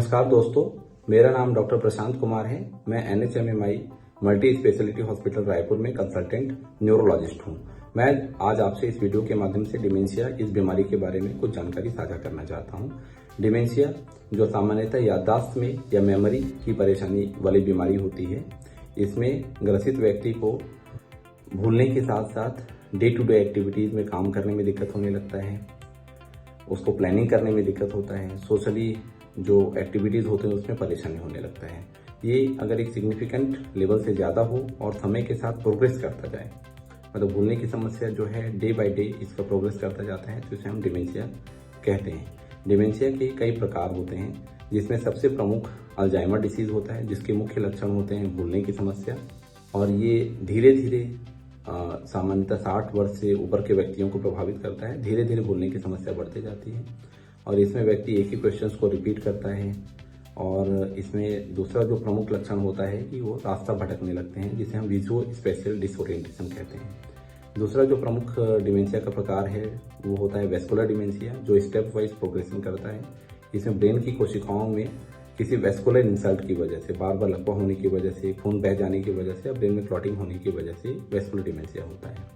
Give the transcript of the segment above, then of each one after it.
नमस्कार दोस्तों, मेरा नाम डॉक्टर प्रशांत कुमार है। मैं NHMMI multi speciality hospital Raipur में कंसल्टेंट न्यूरोलॉजिस्ट हूं। मैं आज आपसे इस वीडियो के माध्यम से डिमेंशिया इस बीमारी के बारे में कुछ जानकारी साझा करना चाहता हूं। डिमेंशिया जो सामान्यतः याददाश्त में या मेमोरी की परेशानी वाली बीमारी होती है, इसमें ग्रसित व्यक्ति को भूलने के साथ साथ डे टू डे एक्टिविटीज में काम करने में दिक्कत होने लगता है, उसको प्लानिंग करने में दिक्कत होता है, सोशली जो एक्टिविटीज होते हैं उसमें परेशानी होने लगता है। ये अगर एक सिग्निफिकेंट लेवल से ज़्यादा हो और समय के साथ प्रोग्रेस करता जाए, मतलब भूलने की समस्या जो है डे बाय डे इसका प्रोग्रेस करता जाता है, तो इसे हम डिमेंशिया कहते हैं। डिमेंशिया के कई प्रकार होते हैं, जिसमें सबसे प्रमुख अल्जाइमर डिसीज होता है, जिसके मुख्य लक्षण होते हैं भूलने की समस्या, और ये धीरे धीरे सामान्यतः 60 वर्ष से ऊपर के व्यक्तियों को प्रभावित करता है। धीरे धीरे भूलने की समस्या बढ़ती जाती है और इसमें व्यक्ति एक ही क्वेश्चंस को रिपीट करता है। और इसमें दूसरा जो प्रमुख लक्षण होता है कि वो रास्ता भटकने लगते हैं, जिसे हम विजुअल स्पेशियल डिसोरिएंटेशन कहते हैं। दूसरा जो प्रमुख डिमेंशिया का प्रकार है वो होता है वेस्कुलर डिमेंशिया, जो स्टेप वाइज प्रोग्रेशन करता है। इसमें ब्रेन की कोशिकाओं में किसी वेस्कुलर इंसल्ट की वजह से, बार बार लकवा होने की वजह से, खून बह जाने की वजह से या ब्रेन में क्लॉटिंग होने की वजह से वेस्कुलर डिमेंशिया होता है।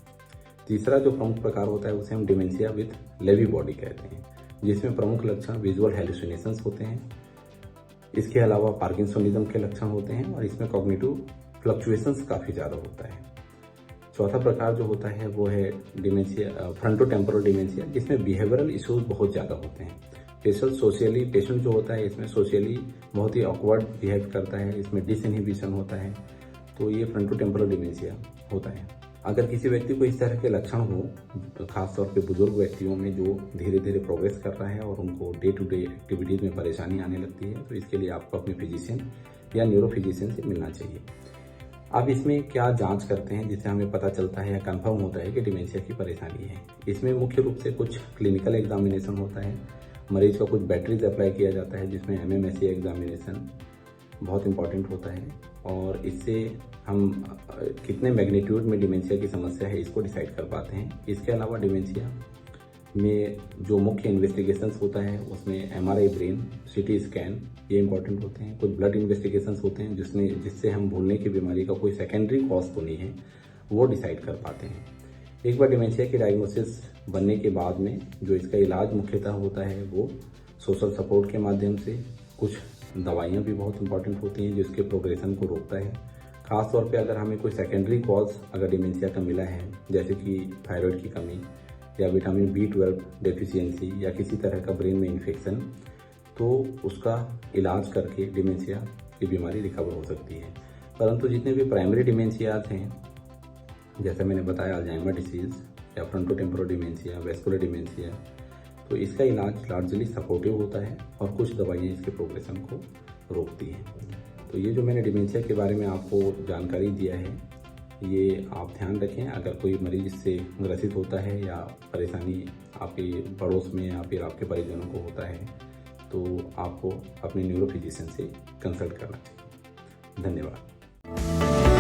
तीसरा जो प्रमुख प्रकार होता है उसे हम डिमेंशिया विद लेवी बॉडी कहते हैं, जिसमें प्रमुख लक्षण विजुअल हेलुसिनेशंस होते हैं। इसके अलावा पार्किंसोनिज्म के लक्षण होते हैं और इसमें कॉग्निटिव फ्लक्चुएशंस काफ़ी ज़्यादा होता है। चौथा प्रकार जो होता है वो है डिमेंशिया फ्रंटोटेम्पोरल डिमेंशिया, जिसमें बिहेवियरल इश्यूज बहुत ज़्यादा होते हैं। पेशेंट जो होता है इसमें सोशली बहुत ही ऑकवर्ड बिहेव करता है, इसमें डिसइनहिबिशन होता है, तो ये फ्रंटोटेम्पोरल डिमेंशिया होता है। अगर किसी व्यक्ति को इस तरह के लक्षण हो, तो खासतौर पे बुजुर्ग व्यक्तियों में जो धीरे धीरे प्रोग्रेस कर रहा है और उनको डे टू डे एक्टिविटीज में परेशानी आने लगती है, तो इसके लिए आपको अपने फिजिशियन या न्यूरो फिजिशियन से मिलना चाहिए। अब इसमें क्या जांच करते हैं जिससे हमें पता चलता है या कंफर्म होता है कि डिमेंशिया की परेशानी है। इसमें मुख्य रूप से कुछ क्लिनिकल एग्जामिनेशन होता है, मरीज का कुछ बैटरीज अप्लाई किया जाता है, जिसमें MMSE एग्जामिनेशन बहुत इंपॉर्टेंट होता है, और इससे हम कितने मैग्नीट्यूड में डिमेंशिया की समस्या है इसको डिसाइड कर पाते हैं। इसके अलावा डिमेंशिया में जो मुख्य इन्वेस्टिगेशंस होता है उसमें MRI ब्रेन, CT स्कैन, ये इंपॉर्टेंट होते हैं। कुछ ब्लड इन्वेस्टिगेशंस होते हैं जिससे हम भूलने की बीमारी का कोई सेकेंडरी कॉज तो नहीं है वो डिसाइड कर पाते हैं। एक बार डिमेंशिया की डायग्नोसिस बनने के बाद में जो इसका इलाज मुख्यतः होता है वो सोशल सपोर्ट के माध्यम से, कुछ दवाइयाँ भी बहुत इंपॉर्टेंट होती हैं जिसके प्रोग्रेशन को रोकता है। खास तौर पे अगर हमें कोई सेकेंडरी कॉज अगर डिमेंशिया का मिला है, जैसे कि थायराइड की कमी या विटामिन B12 डेफिशिएंसी या किसी तरह का ब्रेन में इन्फेक्शन, तो उसका इलाज करके डिमेंशिया की बीमारी रिकवर हो सकती है। परंतु जितने भी प्राइमरी डिमेंशियाज हैं, जैसे मैंने बताया अल्जाइमर डिसीज या फ्रंटोटेम्पोरल डिमेंशिया, वेस्कुलर डिमेंशिया, तो इसका इलाज लार्जली सपोर्टिव होता है और कुछ दवाइयाँ इसके प्रोग्रेशन को रोकती हैं। तो ये जो मैंने डिमेंशिया के बारे में आपको जानकारी दिया है, ये आप ध्यान रखें। अगर कोई मरीज इससे ग्रसित होता है या परेशानी आपके पड़ोस में या फिर आपके परिजनों को होता है, तो आपको अपने न्यूरो फिजिशियन से कंसल्ट करना चाहिए। धन्यवाद।